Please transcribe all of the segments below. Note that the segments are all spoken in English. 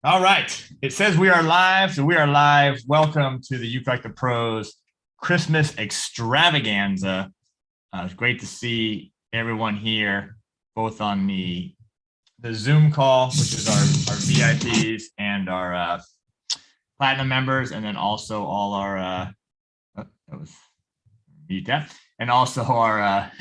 All right. It says we are live. So we are live. Welcome to the ukelikethepros Christmas Extravaganza. It's great to see everyone here, both on the Zoom call, which is our VIPs and our platinum members, and then also all our that was mute that, and also our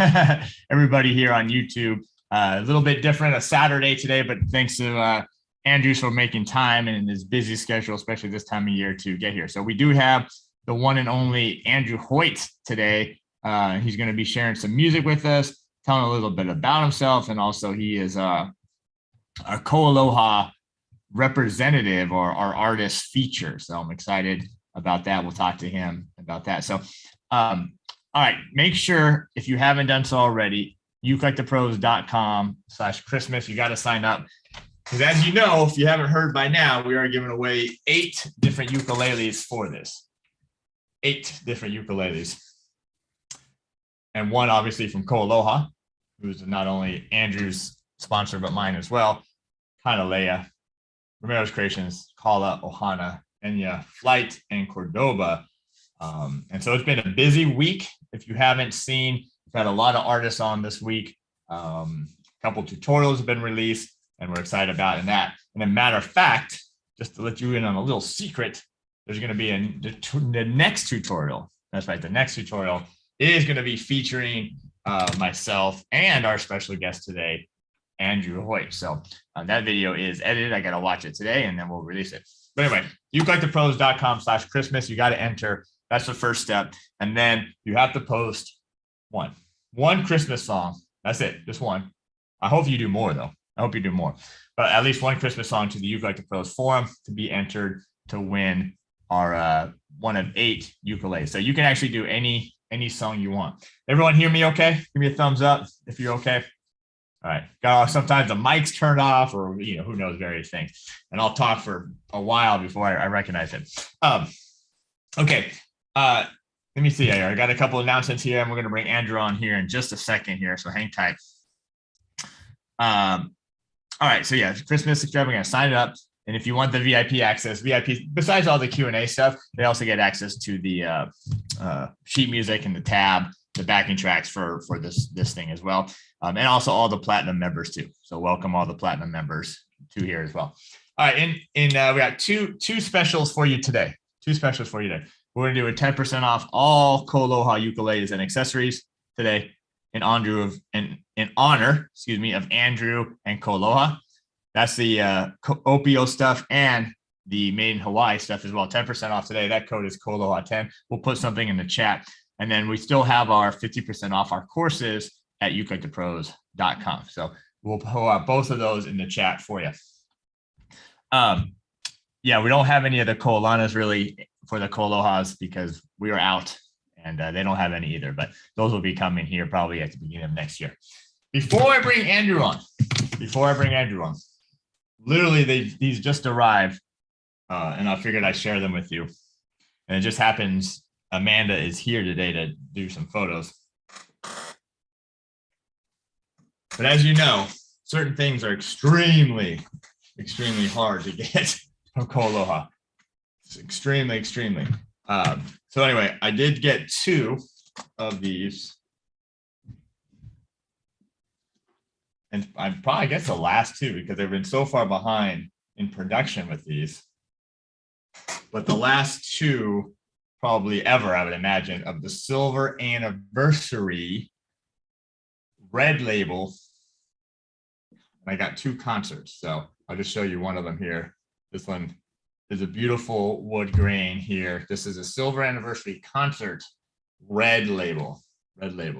everybody here on YouTube. A little bit different, a Saturday today, but thanks to Andrew for making time and in his busy schedule, especially this time of year, to get here. So we do have the one and only Andrew Hoyt today. He's going to be sharing some music with us, telling a little bit about himself, and also he is our KoAloha representative or our artist feature. So I'm excited about that. We'll talk to him about that. So, all right, make sure if you haven't done so already, ukelikethepros.com/Christmas. You got to sign up. Because as you know, if you haven't heard by now, we are giving away 8 different ukuleles for this. 8 different ukuleles. And one obviously from KoAloha, who's not only Andrew's sponsor, but mine as well. KoAloha, Romero's Creations, Kala, Ohana, Enya, Flight, and Cordoba. And so it's been a busy week. If you haven't seen, we've had a lot of artists on this week. A couple tutorials have been released, and we're excited about in that. And a matter of fact, just to let you in on a little secret, there's going to be the next tutorial. That's right. The next tutorial is going to be featuring myself and our special guest today, Andrew Hoyt. So that video is edited. I got to watch it today, and then we'll release it. But anyway, ukelikethepros.com/Christmas. You got to enter. That's the first step. And then you have to post one Christmas song. That's it. Just one. I hope you do more, though. I hope you do more. But at least one Christmas song to the ukelikethepros forum to be entered to win our one of 8 ukuleles. So you can actually do any song you want. Everyone hear me okay? Give me a thumbs up if you're okay. All right. Sometimes the mic's turned off, or who knows, various things. And I'll talk for a while before I recognize it. Okay. Let me see here. I got a couple of announcements here, and we're going to bring Andrew on here in just a second here. So hang tight. All right. So yeah, Christmas Extravaganza. Sign it up. And if you want the VIP access, besides all the Q&A stuff, they also get access to the sheet music and the tab, the backing tracks for this thing as well. And also all the platinum members too. So welcome all the platinum members to here as well. All right, we got two specials for you today. 2 specials for you today. We're gonna do a 10% off all KoAloha ukuleles and accessories today in honor of Andrew and KoAloha. That's the Opio stuff and the Made in Hawaii stuff as well. 10% off today. That code is KoAloha10. We'll put something in the chat. And then we still have our 50% off our courses at ukelikethepros.com. So we'll put both of those in the chat for you. Yeah, we don't have any of the KoAloha's really for the KoAlohas because we are out, and they don't have any either. But those will be coming here probably at the beginning of next year. Before I bring Andrew on, literally these just arrived, and I figured I'd share them with you. And it just happens Amanda is here today to do some photos. But as you know, certain things are extremely hard to get from KoAloha. It's extremely. So anyway, I did get 2 of these. And I probably guess the last 2 because they've been so far behind in production with these. But the last 2 probably ever, I would imagine, of the silver anniversary red label. And I got 2 concerts. So I'll just show you one of them here. This one is a beautiful wood grain here. This is a silver anniversary concert red label.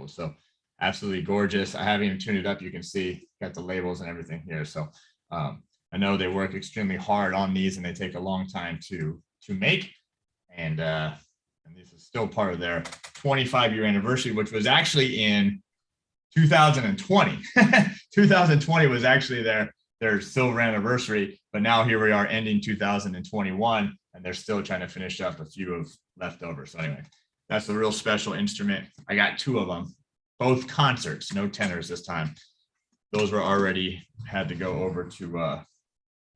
So absolutely gorgeous. I haven't even tuned it up. You can see got the labels and everything here. So I know they work extremely hard on these, and they take a long time to make. And this is still part of their 25-year anniversary, which was actually in 2020. 2020 was actually their silver anniversary, but now here we are ending 2021, and they're still trying to finish up a few of leftovers. So anyway, that's a real special instrument. I got 2 of them, both concerts, no tenors this time. Those were already had to go over to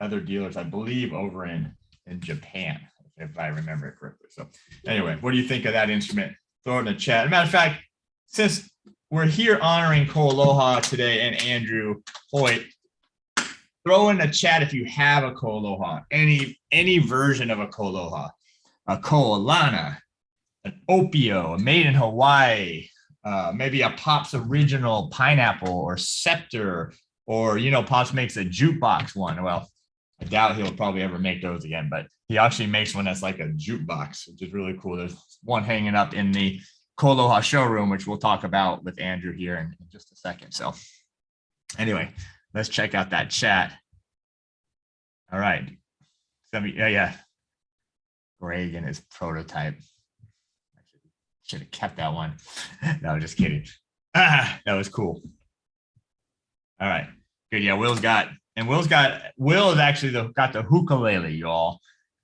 other dealers, I believe, over in Japan, if I remember it correctly. So anyway, what do you think of that instrument? Throw it in the chat. As a matter of fact, since we're here honoring KoAloha today and Andrew Hoyt, throw in the chat if you have a KoAloha, any version of a KoAloha, a Koalana, an Opio, a made in Hawaii, maybe a Pops original pineapple or scepter, or, you know, Pops makes a jukebox one. Well, I doubt he'll probably ever make those again, but he actually makes one that's like a jukebox, which is really cool. There's one hanging up in the KoAloha showroom, which we'll talk about with Andrew here in just a second. So anyway, let's check out that chat. All right. Yeah. Greg and his prototype. I should have kept that one. No, just kidding. That was cool. All right. Good. Yeah, Will has actually got the ukulele, y'all.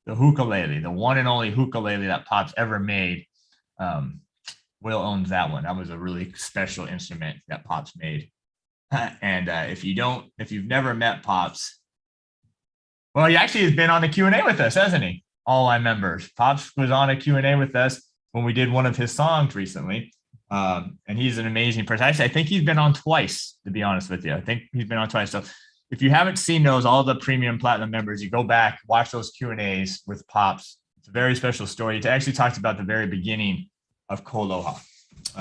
The ukulele, the one and only ukulele that Pops ever made. Will owns that one. That was a really special instrument that Pops made. And if you've never met Pops, well, he actually has been on the Q&A with us, hasn't he? All my members. Pops was on a Q&A with us when we did one of his songs recently. And he's an amazing person. Actually, I think he's been on twice, to be honest with you. I think he's been on twice. So if you haven't seen those, all the premium platinum members, you go back, watch those Q&As with Pops. It's a very special story. It actually talks about the very beginning of KoAloha,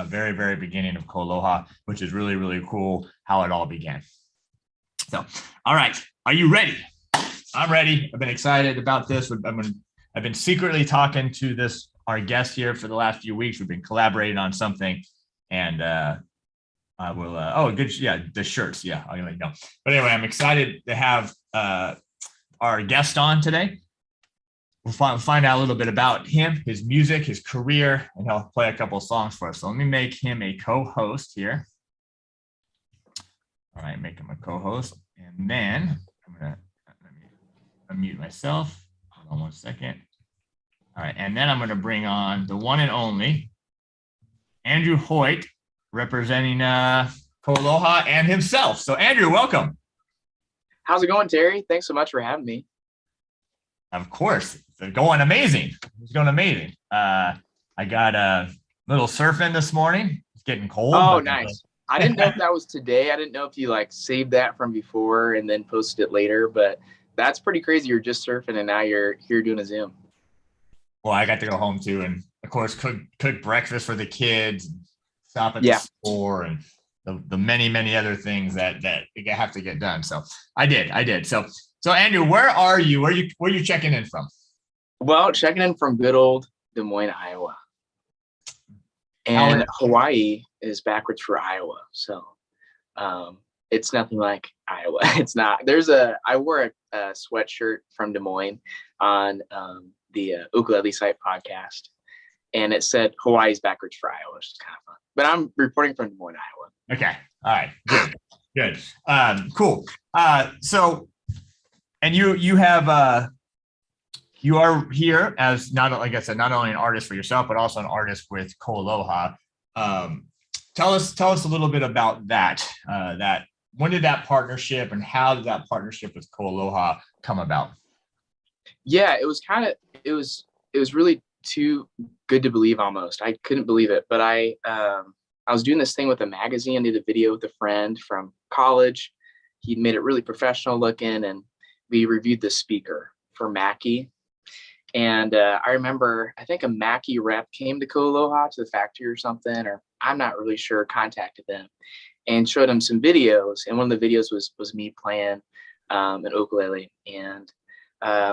very, very beginning of KoAloha, which is really, really cool how it all began. So, all right. Are you ready? I'm ready. I've been excited about this. I've been secretly talking to our guest here for the last few weeks. We've been collaborating on something, and I will. Oh, good. Yeah, the shirts. Yeah, I'll let you know. But anyway, I'm excited to have our guest on today. We'll find out a little bit about him, his music, his career, and he'll play a couple of songs for us. So let me make him a co-host here. All right, make him a co-host, and then I'm gonna unmute myself. Hold on one second. All right, and then I'm going to bring on the one and only Andrew Hoyt, representing KoAloha and himself. So Andrew, welcome. How's it going, Terry? Thanks so much for having me. Of course, it's going amazing. It's going amazing. I got a little surfing this morning. It's getting cold. Oh, nice. I didn't know if that was today. I didn't know if you like saved that from before and then posted it later, but that's pretty crazy. You're just surfing and now you're here doing a Zoom. Well, I got to go home too, and of course, cook breakfast for the kids, stop at the store, and the many other things that have to get done. So I did. So Andrew, where are you? Where you checking in from? Well, checking in from good old Des Moines, Iowa, and Hawaii is backwards for Iowa. So it's nothing like Iowa. It's not. I wore a sweatshirt from Des Moines on the Ukulele Site podcast, and it said Hawaii's backwards for Iowa, which is kind of fun. But I'm reporting from Des Moines, Iowa. Okay. All right. Good. Cool. So, and you are here as like I said, not only an artist for yourself, but also an artist with KoAloha. Tell us a little bit about that. When did that partnership and how did that partnership with KoAloha come about? Yeah, it was really too good to believe almost. I couldn't believe it, but I was doing this thing with a magazine. I did a video with a friend from college. He'd made it really professional looking, and we reviewed the speaker for Mackie. And I remember, I think a Mackie rep came to KoAloha to the factory or something, or I'm not really sure, contacted them and showed them some videos. And one of the videos was me playing an ukulele. And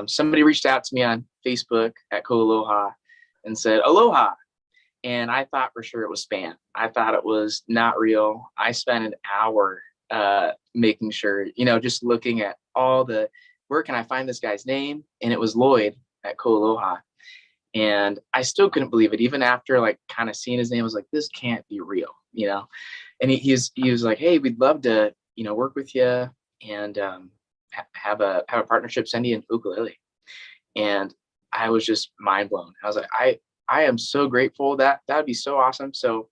somebody reached out to me on Facebook at KoAloha and said, "Aloha." And I thought for sure it was spam. I thought it was not real. I spent an hour making sure, just looking at where can I find this guy's name? And it was Lloyd at KoAloha. And I still couldn't believe it. Even after like kind of seeing his name, I was like, this can't be real, And he was like, "Hey, we'd love to, work with you and have a partnership, send you an ukulele." And I was just mind blown. I was like, I am so grateful. That would be so awesome. So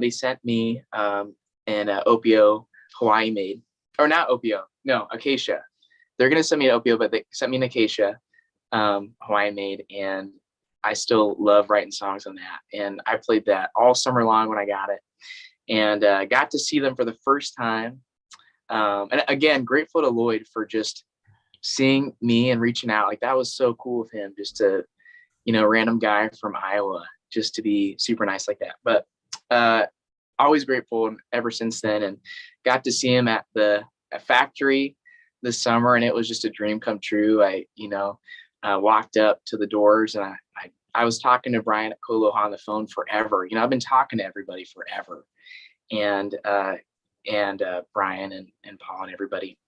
they sent me an Opio Hawaii made, or not Opio, no, Acacia. they're going to send me an Opio, but they sent me an Acacia, Hawaiian made, and I still love writing songs on that. And I played that all summer long when I got it, and got to see them for the first time. And again, grateful to Lloyd for just seeing me and reaching out. Like, that was so cool of him, just to, random guy from Iowa, just to be super nice like that. But always grateful ever since then, and got to see him at the factory this summer, and it was just a dream come true. I walked up to the doors, and I was talking to Brian at KoAloha on the phone forever. I've been talking to everybody forever, and Brian and Paul and everybody.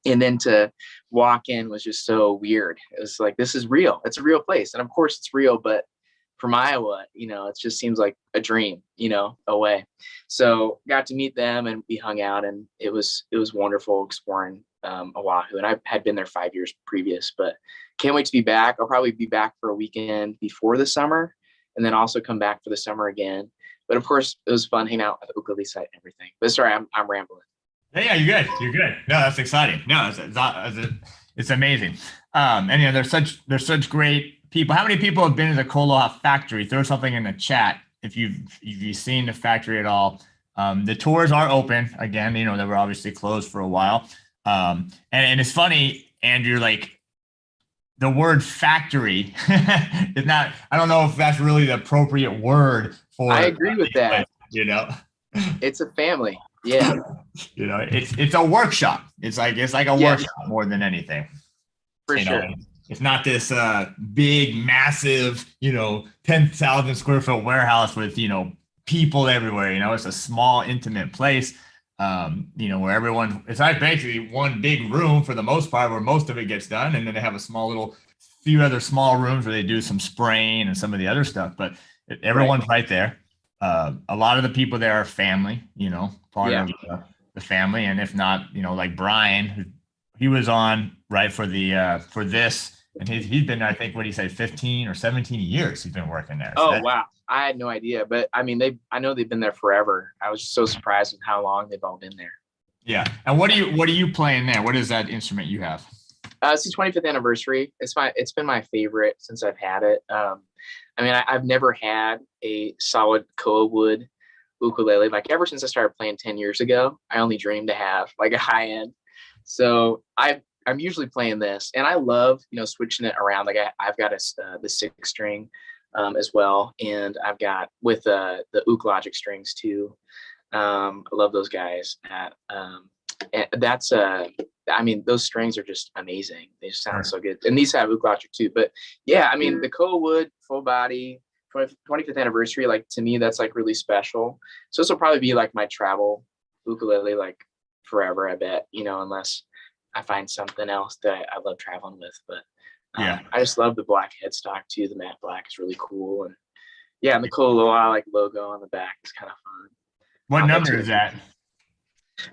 And then to walk in was just so weird. It was like, this is real. It's a real place. And of course it's real, but from Iowa, it just seems like a dream, away. So got to meet them, and we hung out, and it was wonderful exploring Oahu. And I had been there 5 years previous, but can't wait to be back. I'll probably be back for a weekend before the summer, and then also come back for the summer again. But of course, it was fun hanging out at the ukulele site and everything. But sorry, I'm rambling. Yeah, you're good. You're good. No, that's exciting. No, it's amazing. And there's such great people. How many people have been to the KoAloha Factory? Throw something in the chat if you've seen the factory at all. The tours are open again. They were obviously closed for a while. And it's funny, Andrew, like, the word factory is not, I don't know if that's really the appropriate word for. I agree with that. It's a family. Yeah. It's a workshop. It's like a workshop more than anything. For sure. It's not this big, massive, 10,000 square foot warehouse with, people everywhere. It's a small, intimate place. Where everyone, it's like basically one big room for the most part, where most of it gets done. And then they have a few other small rooms where they do some spraying and some of the other stuff, but everyone's right there. A lot of the people there are family, part of the family. And if not, like Brian, he was on for this, and he's been, I think, what do you say, 15 or 17 years he's been working there. So wow. I had no idea, but I mean, I know they've been there forever. I was just so surprised with how long they've all been there. Yeah. And what are you playing there? What is that instrument you have? It's the 25th anniversary. It's been my favorite since I've had it. I've never had a solid koa wood ukulele. Like, ever since I started playing 10 years ago, I only dreamed to have like a high end. So I'm usually playing this, and I love, switching it around. Like, I've got the 6-string as well, and I've got with the Logic strings too. I love those guys. And that's those strings are just amazing. They just sound so good. And these have Logic too. But yeah, the koa wood full body 25th anniversary, like, to me, that's like really special. So this will probably be like my travel ukulele, like, forever, I bet, unless I find something else that I love traveling with. But I just love the black headstock too. The matte black is really cool. And and the KoAloha, like, logo on the back is kind of fun. What number is that?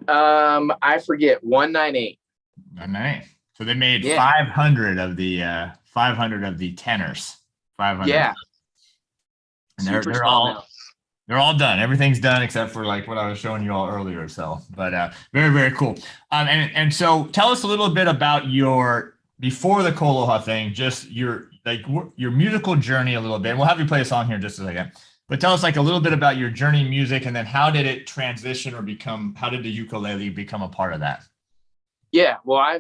I forget. 198. 198. So they made 500 of the tenors. 500. Yeah. And they're all done. Everything's done except for like what I was showing you all earlier. So, but very, very cool. And so tell us a little bit about before the KoAloha thing, just your musical journey a little bit. We'll have you play a song here in just a second. But tell us like a little bit about your journey in music, and then how did it transition how did the ukulele become a part of that? Yeah, well,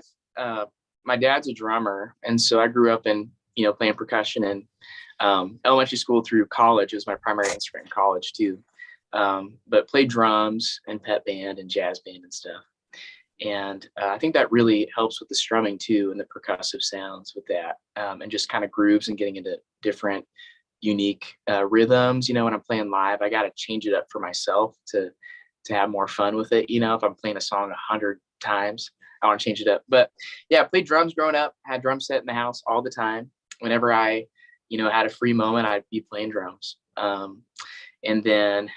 my dad's a drummer, and so I grew up in, playing percussion in elementary school through college. It was my primary instrument in college too. But played drums and pep band and jazz band and stuff. And I think that really helps with the strumming too, and the percussive sounds with that, and just kind of grooves and getting into different unique rhythms. When I'm playing live, I got to change it up for myself to have more fun with it. If I'm playing a song 100 times, I want to change it up. But yeah, I played drums growing up, had drum set in the house all the time. Whenever I, had a free moment, I'd be playing drums. And then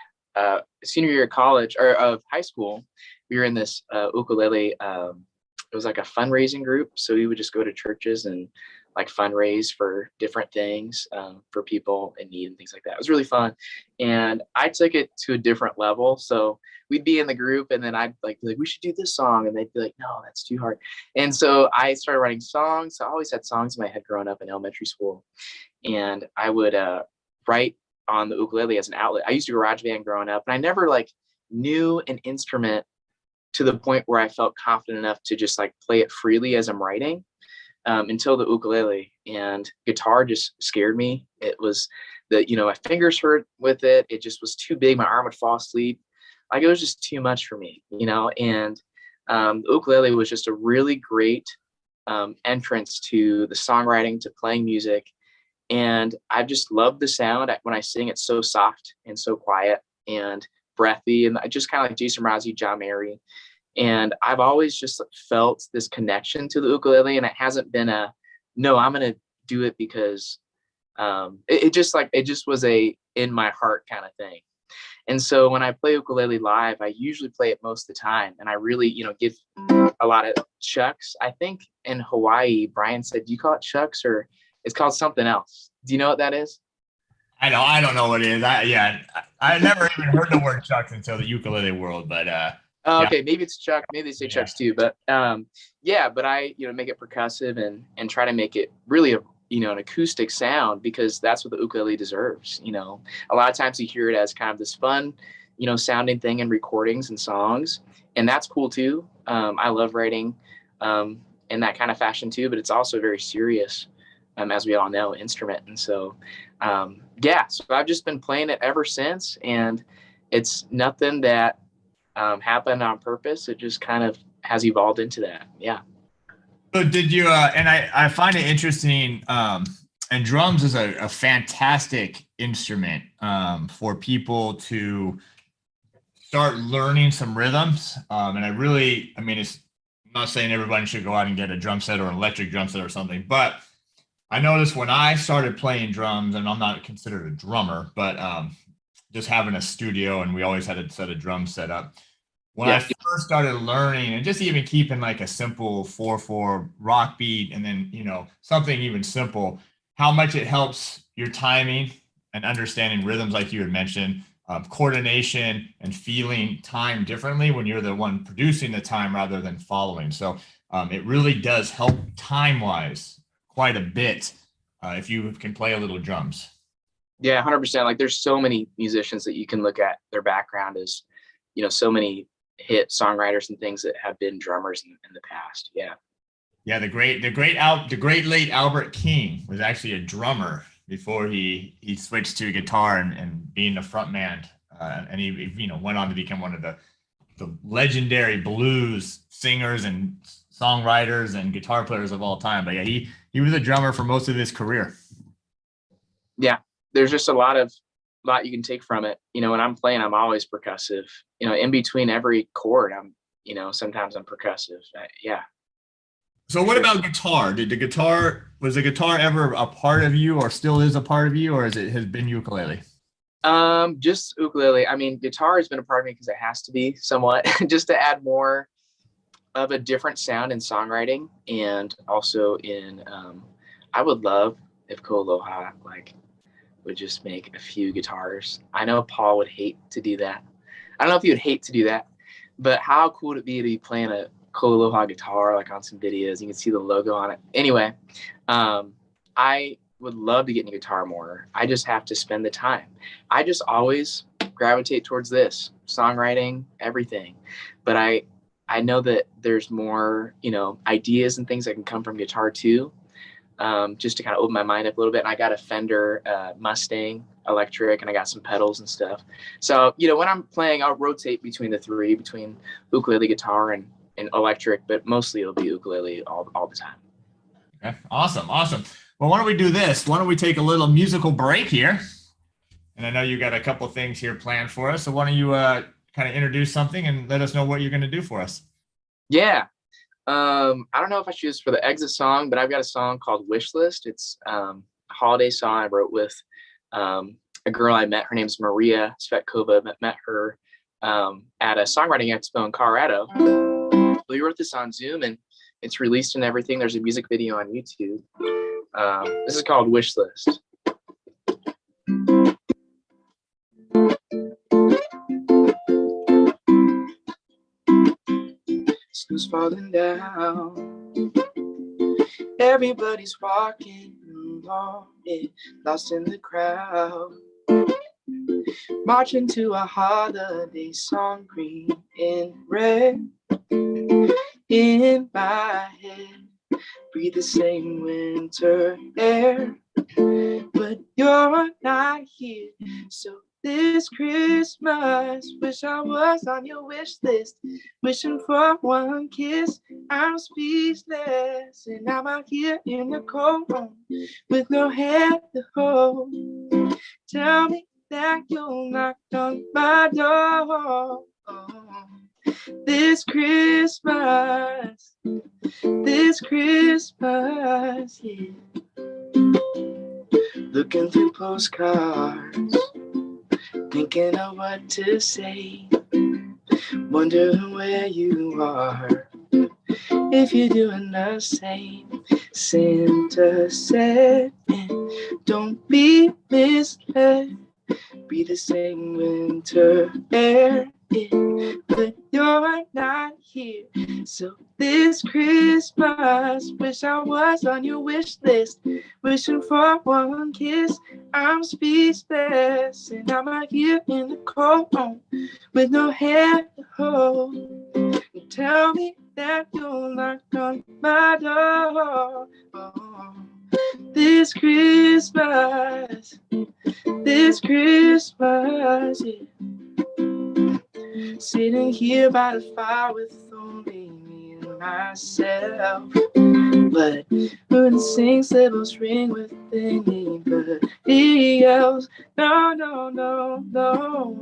senior year of college, or of high school, we were in this ukulele. It was like a fundraising group. So we would just go to churches and like fundraise for different things for people in need and things like that. It was really fun. And I took it to a different level. So we'd be in the group and then I'd like, be like, we should do this song. And they'd be like, no, that's too hard. And so I started writing songs. So I always had songs in my head growing up in elementary school. And I would write on the ukulele as an outlet. I used a garage band growing up and I never like knew an instrument to the point where I felt confident enough to just like play it freely as I'm writing until the ukulele. And guitar just scared me. It was my fingers hurt with it. It just was too big. My arm would fall asleep. Like it was just too much for me, and the ukulele was just a really great entrance to the songwriting, to playing music. And I just love the sound. When I sing, it's so soft and so quiet and breathy. And I just kind of like Jason Mrazzi, John Mayer. And I've always just felt this connection to the ukulele. And it hasn't been no, I'm going to do it because it just was a in my heart kind of thing. And so when I play ukulele live, I usually play it most of the time. And I really, give a lot of chucks. I think in Hawaii, Brian said, do you call it chucks or it's called something else? Do you know what that is? I don't know what it is. I never even heard the word chucks until the ukulele world, but okay, maybe it's chuck, maybe they say chucks too, but but I make it percussive and try to make it really an acoustic sound, because that's what the ukulele deserves. A lot of times you hear it as kind of this fun sounding thing in recordings and songs, and that's cool too. I love writing in that kind of fashion too, but it's also very serious, as we all know, instrument. And so so I've just been playing it ever since, and it's nothing that happened on purpose. It just kind of has evolved into that. Yeah. So did you, and I find it interesting, and drums is a fantastic instrument for people to start learning some rhythms. And I'm not saying everybody should go out and get a drum set or an electric drum set or something, but I noticed when I started playing drums, and I'm not considered a drummer, but just having a studio, and we always had a set of drums set up. When I first started learning, and just even keeping like a simple 4/4 rock beat, and then something even simple, how much it helps your timing and understanding rhythms, like you had mentioned, coordination and feeling time differently when you're the one producing the time rather than following. So it really does help time-wise quite a bit if you can play a little drums. Yeah, 100%. Like there's so many musicians that you can look at their background as, so many hit songwriters and things that have been drummers in the past. Yeah. Yeah. The great late Albert King was actually a drummer before he switched to guitar and being a front man. And he went on to become one of the legendary blues singers and songwriters and guitar players of all time. But yeah, he was a drummer for most of his career. Yeah. There's just a lot you can take from it. When I'm playing, I'm always percussive. In between every chord, sometimes I'm percussive. Yeah. So what about guitar? Was the guitar ever a part of you, or still is a part of you, or has been ukulele? Just ukulele. I mean, guitar has been a part of me because it has to be somewhat, just to add more of a different sound in songwriting, and also in I would love if KoAloha would just make a few guitars. I know Paul would hate to do that. I don't know if he would hate to do that, but how cool would it be to be playing a KoAloha guitar on some videos? You can see the logo on it. Anyway, I would love to get in a guitar more. I just have to spend the time. I just always gravitate towards this songwriting, everything. But I know that there's more, ideas and things that can come from guitar too. Just to kind of open my mind up a little bit. And I got a Fender Mustang electric, and I got some pedals and stuff. So, when I'm playing, I'll rotate between the three, between ukulele, guitar, and electric, but mostly it'll be ukulele all the time. Okay. Awesome. Well, why don't we do this? Why don't we take a little musical break here? And I know you got a couple of things here planned for us. So why don't you kind of introduce something and let us know what you're going to do for us? Yeah. I don't know if I should use for the exit song, but I've got a song called Wish List. It's a holiday song I wrote with a girl I met. Her name's Maria Svetkova. Met her at a songwriting expo in Colorado. We wrote this on Zoom, and it's released and everything. There's a music video on YouTube. This is called Wish List. Snow's falling down. Everybody's walking along, lost in the crowd. Marching to a holiday song, green and red. In my head, breathe the same winter air. But you're not here, so this Christmas, wish I was on your wish list. Wishing for one kiss, I'm speechless. And I'm out here in the cold with no hand to hold. Tell me that you'll knock on my door. This Christmas, yeah. Looking through postcards, thinking of what to say, wondering where you are, if you're doing the same. Santa said, don't be misled, be the same winter air, but you're not here. So this Christmas, wish I was on your wish list. Wishing for one kiss, I'm speechless. And I'm out here in the cold with no hand to hold. And tell me that you'll knock on my door. This Christmas, yeah. Sitting here by the fire with only me and myself. But wouldn't sing syllables ring with anybody else. No, no, no, no.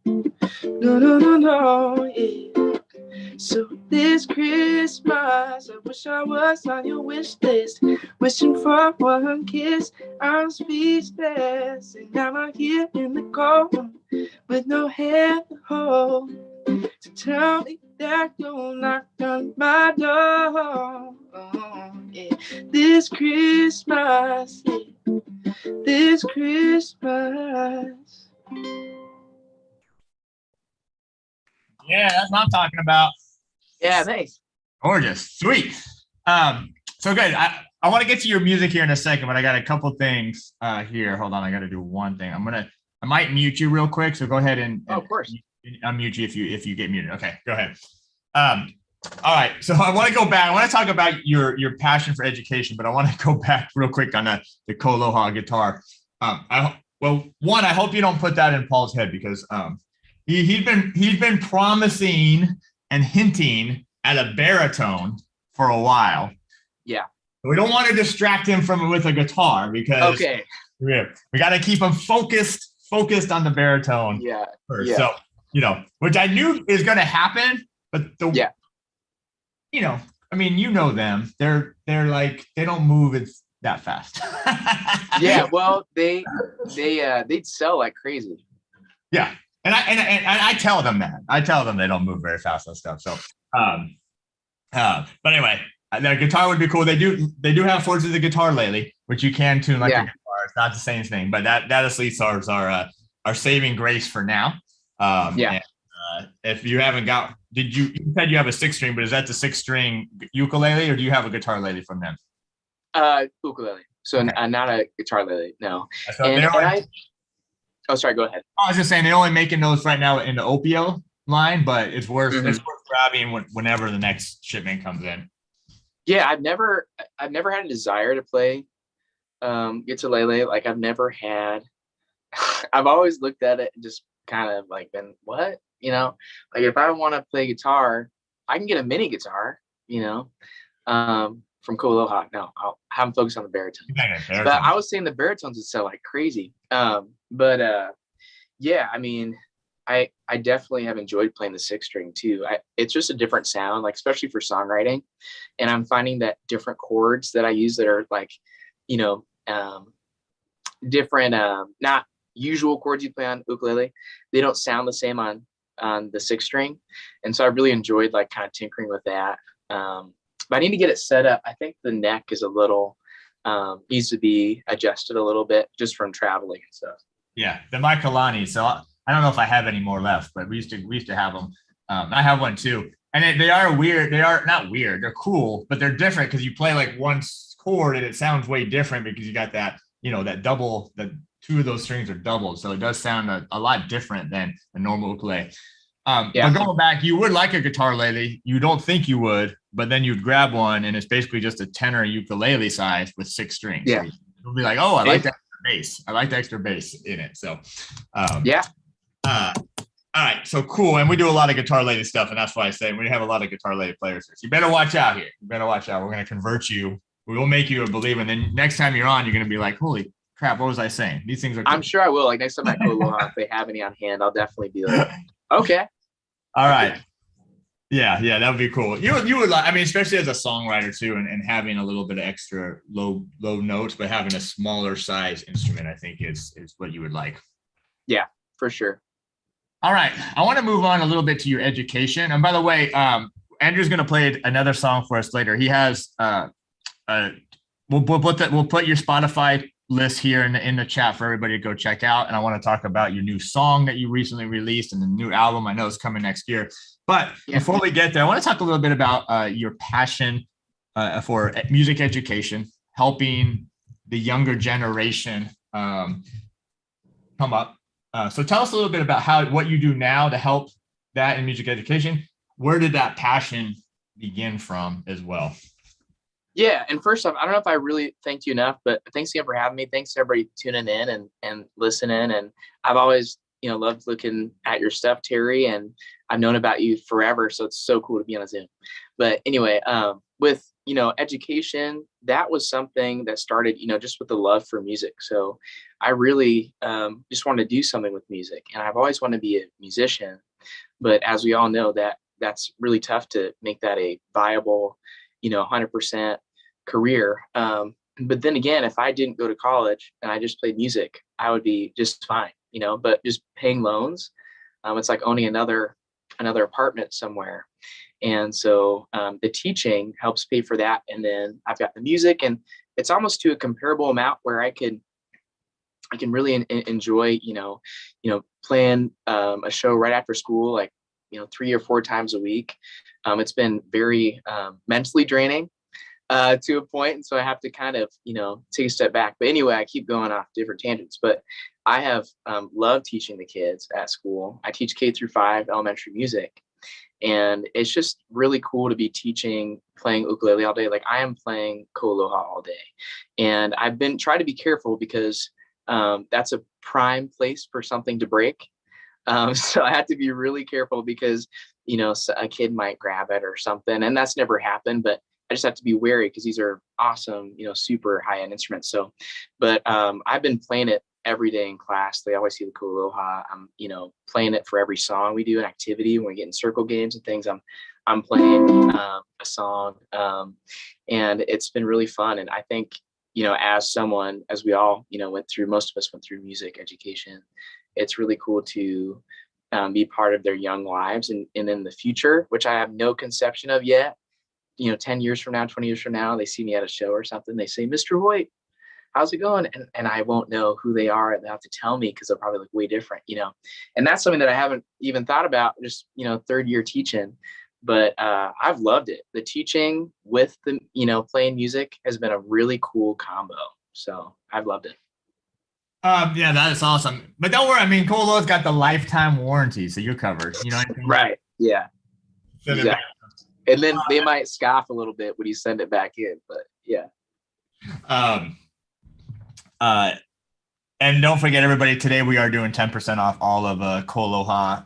No, no, no, no, yeah. So this Christmas, I wish I was on your wish list. Wishing for one kiss, I'm speechless. And I'm out here in the cold with no hand to hold. So tell me that you'll knock on my door. Yeah. This Christmas, yeah. This Christmas. Yeah, that's what I'm talking about. Yeah, thanks. Gorgeous. Sweet. So good. I want to get to your music here in a second, but I got a couple things here. Hold on, I got to do one thing. I might mute you real quick, so go ahead and of course, unmute you if you get muted. Okay, go ahead. All right, so I want to go back. I want to talk about your passion for education, but I want to go back real quick on the KoAloha guitar. I hope you don't put that in Paul's head, because he's been promising and hinting at a baritone for a while. Yeah. We don't want to distract him with a guitar, because we got to keep him focused on the baritone. Yeah. First. Yeah. So, which I knew is going to happen, but I mean, them. They're like, they don't move that fast. Yeah. Well, they'd sell like crazy. Yeah. And I tell them that. I tell them they don't move very fast and stuff. So, but anyway, the guitar would be cool. They do have Forza the Guitarlele, which you can tune like a guitar. It's not the same thing, but that at least are saving grace for now. And, if you haven't got, you said you have a 6-string, but is that the 6-string ukulele, or do you have a guitarlele from them? Ukulele. So not a guitarlele, no. So oh, sorry, go ahead. I was just saying, they're only making those right now in the Opio line, but it's worth grabbing whenever the next shipment comes in. Yeah, I've never had a desire to play guitarlele. Like I've always looked at it and just kind of like been, what? Like if I want to play guitar, I can get a mini guitar, from KoAloha. No, I'll have them focus on the baritone. But I was saying the baritones would sell like crazy. Yeah, I mean, I definitely have enjoyed playing the 6-string too. It's just a different sound, like especially for songwriting. And I'm finding that different chords that I use that are like, different, not usual chords you play on ukulele, they don't sound the same on the 6-string. And so I really enjoyed like kind of tinkering with that. But I need to get it set up. I think the neck is a little needs to be adjusted a little bit just from traveling and stuff. Yeah, the Michaelani. So I don't know if I have any more left, but we used to have them. I have one too, and they are weird. They are not weird. They're cool, but they're different because you play like one chord and it sounds way different because you got that, that double. The two of those strings are doubled, so it does sound a lot different than a normal ukulele. But going back, you would like a guitarlele. You don't think you would, but then you'd grab one, and it's basically just a tenor ukulele size with 6 strings. Yeah, so you'll be like, oh, I like that bass. I like the extra bass in it. So, all right, so cool. And we do a lot of guitarlele stuff, and that's why I say we have a lot of guitarlele players here. So you better watch out here. You better watch out. We're going to convert you. We will make you a believer. And then next time you're on, you're going to be like, holy crap, what was I saying? These things are cool. I'm sure I will. Like next time at KoAloha, if they have any on hand, I'll definitely be like, okay. All right. Yeah, that would be cool. You would like, I mean, especially as a songwriter too, and having a little bit of extra low notes, but having a smaller size instrument, I think is what you would like. Yeah, for sure. All right. I want to move on a little bit to your education. And by the way, Andrew's going to play another song for us later. He has we'll put your Spotify list here in the chat for everybody to go check out. And I want to talk about your new song that you recently released and the new album I know is coming next year. But before we get there, I want to talk a little bit about your passion for music education, helping the younger generation come up. So tell us a little bit about what you do now to help that in music education. Where did that passion begin from as well? Yeah. And first off, I don't know if I really thanked you enough, but thanks again for having me. Thanks to everybody tuning in and listening. And I've always, loved looking at your stuff, Terry, and I've known about you forever. So it's so cool to be on a Zoom. But anyway, with, education, that was something that started, just with the love for music. So I really just wanted to do something with music, and I've always wanted to be a musician. But as we all know, that's really tough to make that a viable, 100% career. But then again, if I didn't go to college and I just played music, I would be just fine, but just paying loans, it's like owning another apartment somewhere. And so the teaching helps pay for that. And then I've got the music, and it's almost to a comparable amount where I can really enjoy, playing a show right after school, like, 3 or 4 times a week. It's been very mentally draining to a point. And so I have to kind of, take a step back. But anyway, I keep going off different tangents, but I have loved teaching the kids at school. I teach K-5 elementary music. And it's just really cool to be playing ukulele all day. Like I am playing KoAloha all day. And I've been trying to be careful because that's a prime place for something to break. So I had to be really careful because, a kid might grab it or something. And that's never happened, but I just have to be wary because these are awesome, super high-end instruments. So, but I've been playing it every day in class. They always see the KoAloha. I'm, playing it for every song we do, an activity when we get in circle games and things. I'm playing a song, and it's been really fun. And I think, as we all, most of us went through music education, it's really cool to be part of their young lives and in the future, which I have no conception of yet. 10 years from now, 20 years from now, they see me at a show or something. They say, Mr. Hoyt, how's it going? And I won't know who they are. They have to tell me because they'll probably look way different, and that's something that I haven't even thought about, just, third year teaching. But I've loved it. The teaching with the, playing music has been a really cool combo. So I've loved it. Yeah, that is awesome. But don't worry. I mean, KoAloha's got the lifetime warranty, so you're covered. Right. Yeah. Exactly. And then they might scoff a little bit when you send it back in, but yeah. And don't forget, everybody, today we are doing 10% off all of KoAloha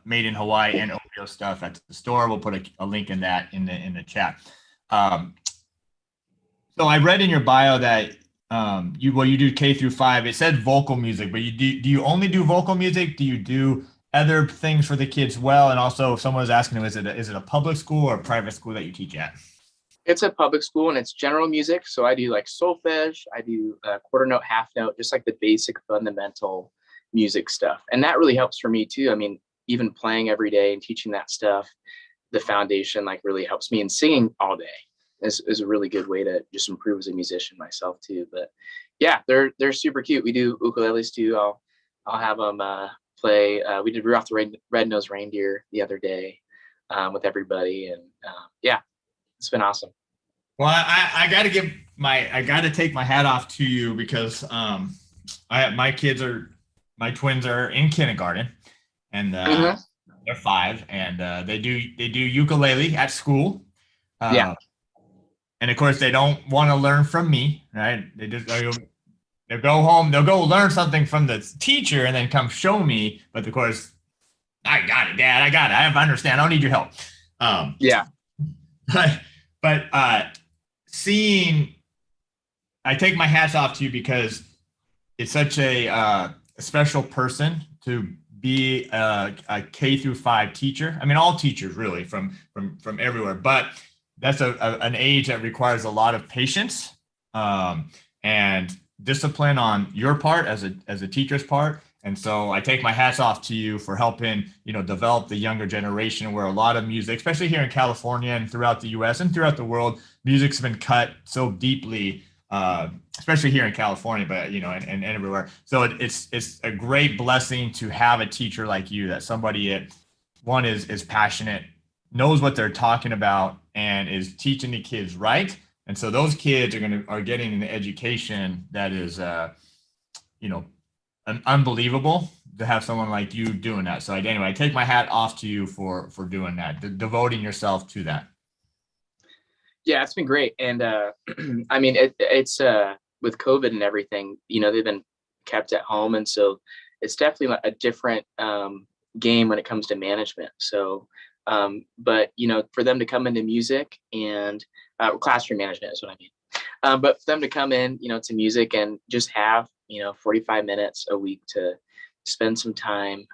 made in Hawaii and Ohio stuff at the store. We'll put a link in that in the chat. So I read in your bio that you do K-5. It said vocal music, but do you only do vocal music? Do you do other things for the kids well? And also, if someone was asking, is it a public school or a private school that you teach at? It's a public school, and it's general music. So I do like solfege, I do quarter note, half note, just like the basic fundamental music stuff. And that really helps for me too. I mean, even playing every day and teaching that stuff, the foundation like really helps me, in singing all day. is a really good way to just improve as a musician myself too. But yeah, they're super cute. We do ukuleles too. I'll have them play. We did Rudolph the Red-Nosed Reindeer the other day with everybody, and yeah, it's been awesome. Well, I got to take my hat off to you because my twins are in kindergarten, and they're 5, and they do ukulele at school. Yeah. And of course they don't want to learn from me, right? They'll go home, they'll go learn something from the teacher and then come show me. But of course, I got it, Dad. I got it. I understand. I don't need your help. Yeah. But I take my hats off to you because it's such a special person to be a K through 5 teacher. I mean, all teachers really from everywhere, but that's an age that requires a lot of patience and discipline on your part as a teacher's part. And so I take my hats off to you for helping, develop the younger generation, where a lot of music, especially here in California and throughout the US and throughout the world, music's been cut so deeply, especially here in California, but, and everywhere. So it's a great blessing to have a teacher like you, that somebody is passionate, knows what they're talking about, and is teaching the kids right. And so those kids are getting an education that is, unbelievable to have someone like you doing that. So anyway, I take my hat off to you for doing that, devoting yourself to that. Yeah, it's been great. And I mean, it's with COVID and everything, they've been kept at home. And so it's definitely a different game when it comes to management. So, but, for them to come into music and classroom management is what I mean. But for them to come in, to music and just have, 45 minutes a week to spend some time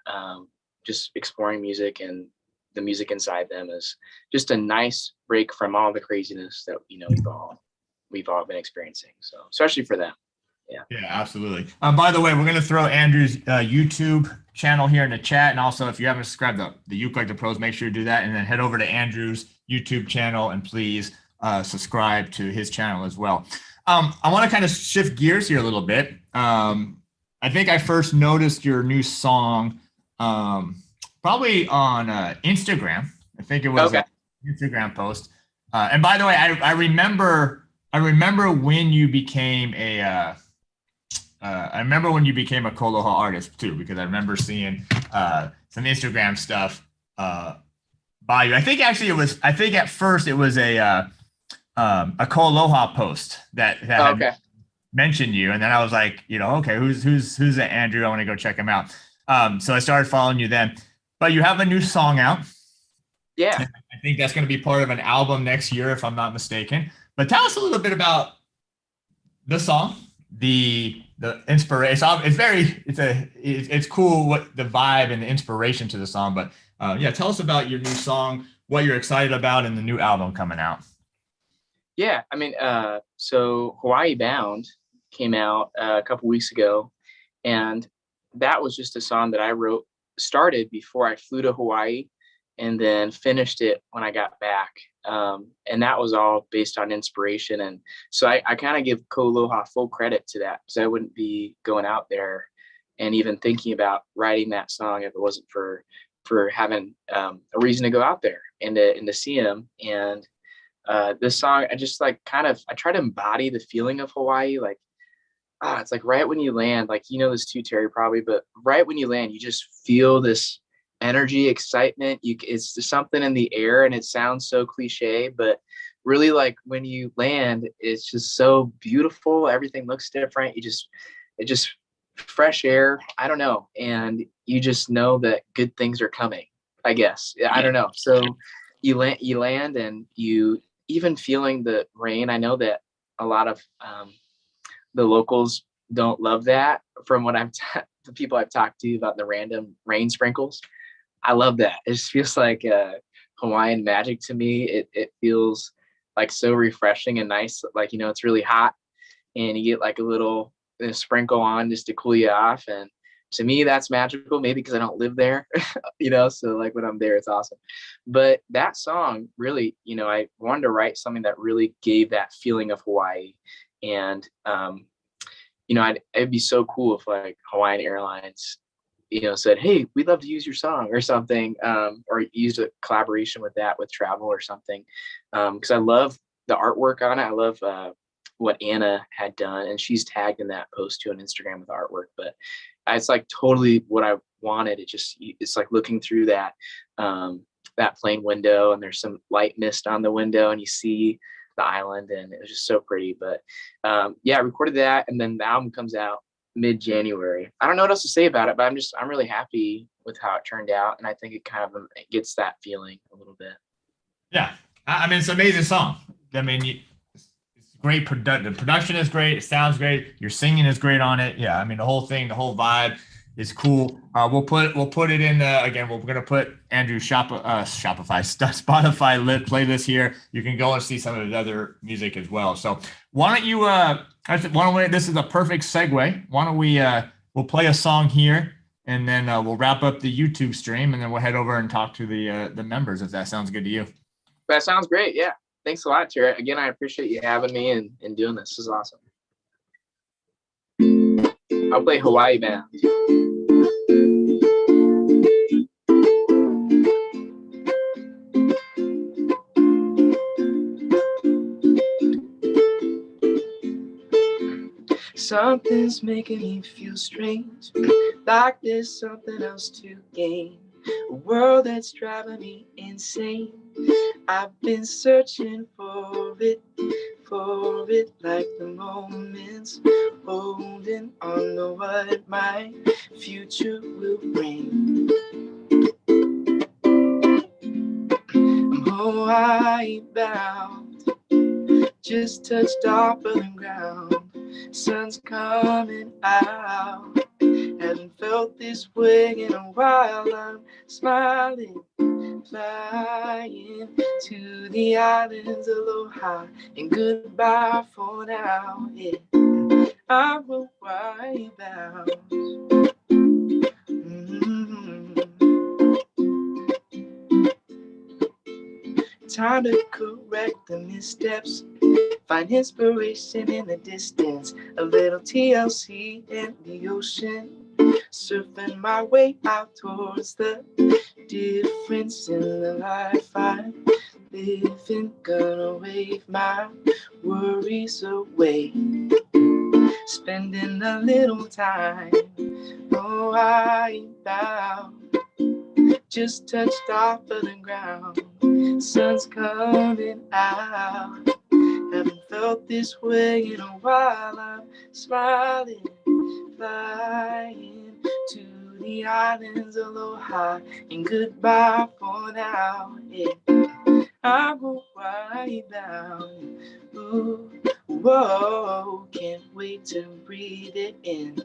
just exploring music and the music inside them is just a nice break from all the craziness that, we've all been experiencing. So especially for them. Yeah, absolutely. By the way, we're going to throw Andrew's YouTube channel here in the chat. And also, if you haven't subscribed to the ukelikethepros, make sure you do that. And then head over to Andrew's YouTube channel and please subscribe to his channel as well. I want to kind of shift gears here a little bit. I think I first noticed your new song probably on Instagram. I think it was an Instagram post. And by the way, I remember when you became a KoAloha artist too, because I remember seeing some Instagram stuff by you. I think at first it was a KoAloha post that had mentioned you, and then I was like, okay, who's that Andrew? I want to go check him out. So I started following you then. But you have a new song out. Yeah. And I think that's going to be part of an album next year, if I'm not mistaken. But tell us a little bit about the song, the inspiration. It's cool what the vibe and the inspiration to the song. But tell us about your new song, what you're excited about, and the new album coming out. Yeah, I mean, so Hawaii Bound came out a couple weeks ago, and that was just a song that I started before I flew to Hawaii, and then finished it when I got back. And that was all based on inspiration. And so I kind of give KoAloha full credit to that, because I wouldn't be going out there and even thinking about writing that song if it wasn't for having a reason to go out there and to see him. And this song, I just I try to embody the feeling of Hawaii. Like, it's like right when you land, like, this too, Terry, probably, but right when you land, you just feel this energy, excitement. It's just something in the air, and it sounds so cliche, but really, like, when you land, it's just so beautiful. Everything looks different. It just fresh air. I don't know. And you just know that good things are coming, I guess. I don't know. So you land and you even feeling the rain. I know that a lot of the locals don't love that, from what the people I've talked to about the random rain sprinkles. I love that. It just feels like Hawaiian magic to me. It feels like so refreshing and nice. Like, it's really hot and you get like a little sprinkle on just to cool you off, and to me, that's magical, maybe because I don't live there, so like when I'm there, it's awesome. But that song really, I wanted to write something that really gave that feeling of Hawaii. And, it'd be so cool if like Hawaiian Airlines, said, hey, we'd love to use your song or something, or used a collaboration with travel or something. Because I love the artwork on it. I love what Anna had done, and she's tagged in that post too on Instagram with artwork. But it's like totally what I wanted. It's like looking through that plane window, and there's some light mist on the window, and you see the island, and it was just so pretty. But I recorded that, and then the album comes out mid-January. I don't know what else to say about it, but I'm really happy with how it turned out, and I think it kind of gets that feeling a little bit. Yeah, I mean, it's an amazing song. I mean, it's great. The production is great. It sounds great. Your singing is great on it. Yeah, I mean, the whole thing, the whole vibe is cool. We'll put it in again. We're gonna put Andrew's Spotify lit playlist here. You can go and see some of his other music as well. So why don't you? This is a perfect segue. Why don't we? We'll play a song here, and then we'll wrap up the YouTube stream, and then we'll head over and talk to the members if that sounds good to you. That sounds great. Yeah. Thanks a lot, Tara. Again, I appreciate you having me and doing this. This is awesome. I'll play Hawaii Bound. Something's making me feel strange, like there's something else to gain. A world that's driving me insane. I've been searching for it, like the moments, holding on to what my future will bring. I'm Hawaii bound, just touched off of the ground. Sun's coming out. Haven't felt this way in a while. I'm smiling, flying to the islands, aloha and goodbye for now. Yeah, I'm Hawaii bound. Time to correct the missteps. Find inspiration in the distance. A little TLC in the ocean. Surfing my way out towards the difference in the life I'm living. Gonna wave my worries away. Spending a little time. Oh, I bound. Just touched off of the ground. Sun's coming out. Haven't felt this way in a while. I'm smiling, flying to the islands, aloha and goodbye for now. Yeah, I'm Hawaii bound. Ooh, whoa, can't wait to breathe it in.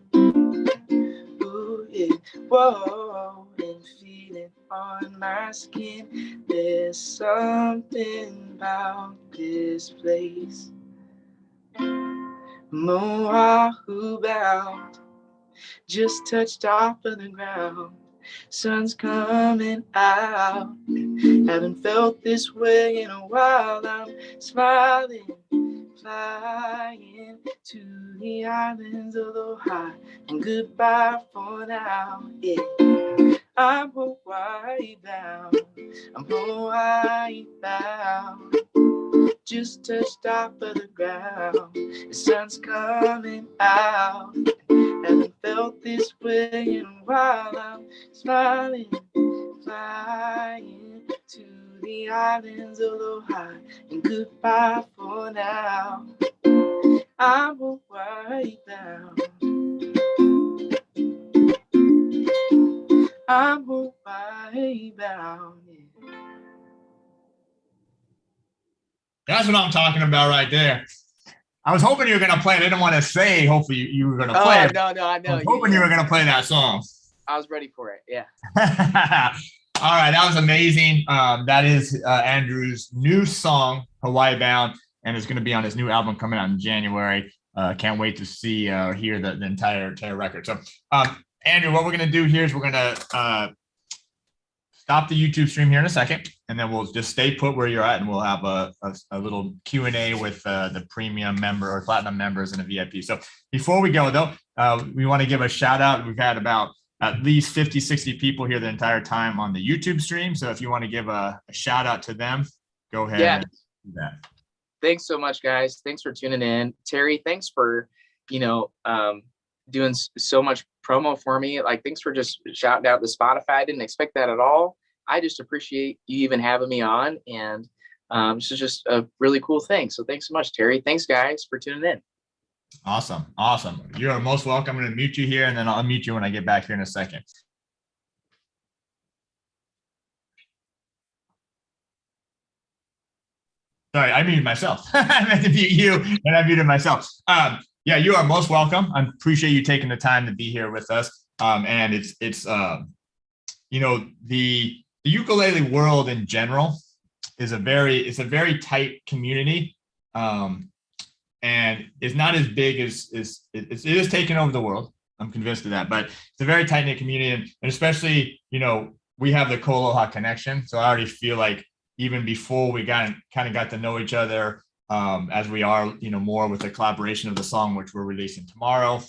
Ooh, yeah, whoa, and feel it on my skin. There's something about this place. Oahu bound, just touched off of the ground. Sun's coming out. Haven't felt this way in a while. I'm smiling, flying to the islands, aloha and goodbye for now. Yeah, I'm Hawaii bound. I'm Hawaii bound. Just touched off of the ground. The sun's coming out. Haven't felt this way in a while. I'm smiling, flying to the islands, aloha and goodbye for now. I'm Hawaii bound. I'm Hawaii bound. That's what I'm talking about right there. I was hoping you were going to play it. I didn't want to say, hopefully you were going to play it. No, I know. I was hoping you were going to play that song. I was ready for it, yeah. All right, that was amazing. That is Andrew's new song, Hawaii Bound, and it's going to be on his new album coming out in January. Can't wait to see or hear the entire record. So, Andrew, what we're going to do here is we're going to stop the YouTube stream here in a second, and then we'll just stay put where you're at, and we'll have a little Q&A with the premium member or platinum members and a VIP. So before we go, though, we want to give a shout out. We've had about at least 50, 60 people here the entire time on the YouTube stream. So if you want to give a shout out to them, go ahead and do that. Thanks so much, guys. Thanks for tuning in. Terry, thanks for, doing so much promo for me. Like, thanks for just shouting out the Spotify. I didn't expect that at all. I just appreciate you even having me on. And this is just a really cool thing. So thanks so much, Terry. Thanks, guys, for tuning in. Awesome. Awesome. You are most welcome. I'm going to mute you here, and then I'll mute you when I get back here in a second. Sorry, I muted myself. I meant to mute you, and I muted myself. Yeah, you are most welcome. I appreciate you taking the time to be here with us. And it's the ukulele world in general is a very tight community, and it's not as big as it is taking over the world. I'm convinced of that, but it's a very tight knit community, and especially we have the KoAloha connection. So I already feel like even before we got to know each other, as we are, more with the collaboration of the song, which we're releasing tomorrow.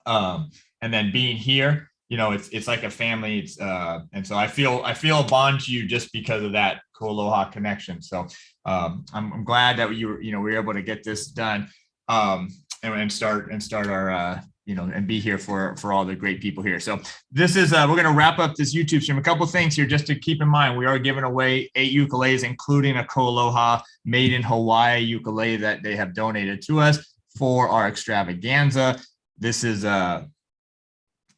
And then being here, it's like a family. It's and so I feel a bond to you just because of that KoAloha connection. So I'm glad that we were able to get this done, and start our and be here for all the great people here. So this is we're going to wrap up this YouTube stream. A couple things here just to keep in mind. We are giving away 8 ukuleles, including a KoAloha made in Hawaii ukulele that they have donated to us for our extravaganza. This is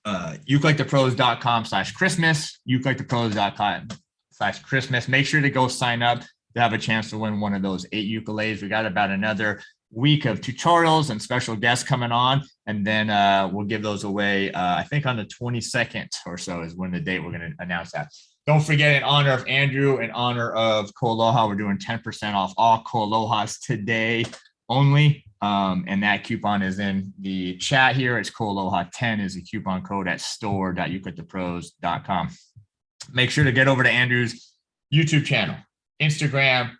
ukelikethepros.com/Christmas, ukelikethepros.com/Christmas. Make sure to go sign up to have a chance to win one of those 8 ukuleles. We got about another week of tutorials and special guests coming on, and then we'll give those away. I think on the 22nd or so is when the date we're going to announce that. Don't forget, in honor of Andrew, in honor of KoAloha, we're doing 10% off all KoAlohas today only. And that coupon is in the chat here. It's KoAloha 10 is the coupon code at store.ukelikethepros.com. Make sure to get over to Andrew's YouTube channel, Instagram,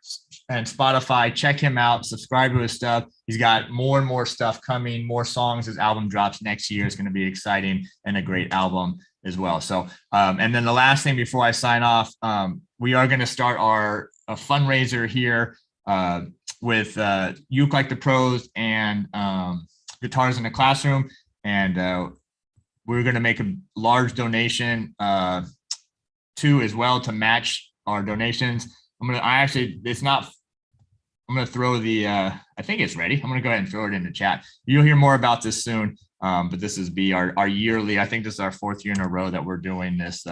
and Spotify. Check him out. Subscribe to his stuff. He's got more and more stuff coming, more songs. His album drops next year. It's going to be exciting and a great album as well. So, and then the last thing before I sign off, we are going to start a fundraiser here with Uke Like the Pros and Guitars in the Classroom. And we're going to make a large donation too as well to match our donations. I'm going to throw the, I think it's ready. I'm going to go ahead and throw it in the chat. You'll hear more about this soon, but this is our yearly, I think this is our 4th year in a row that we're doing this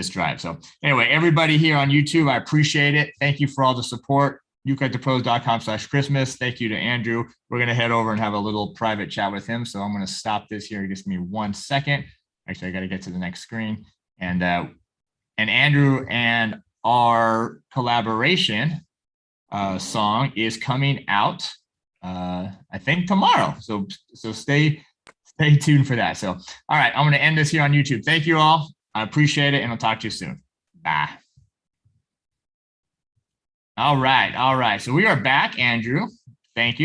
drive. So anyway, everybody here on YouTube, I appreciate it. Thank you for all the support. ukelikethepros.com/Christmas. Thank you to Andrew. We're going to head over and have a little private chat with him. So I'm going to stop this here. Just give me 1 second. Actually, I got to get to the next screen. And Andrew and our collaboration song is coming out, I think tomorrow. So stay tuned for that. So, all right, I'm going to end this here on YouTube. Thank you all. I appreciate it, and I'll talk to you soon. Bye. All right. So we are back, Andrew. Thank you.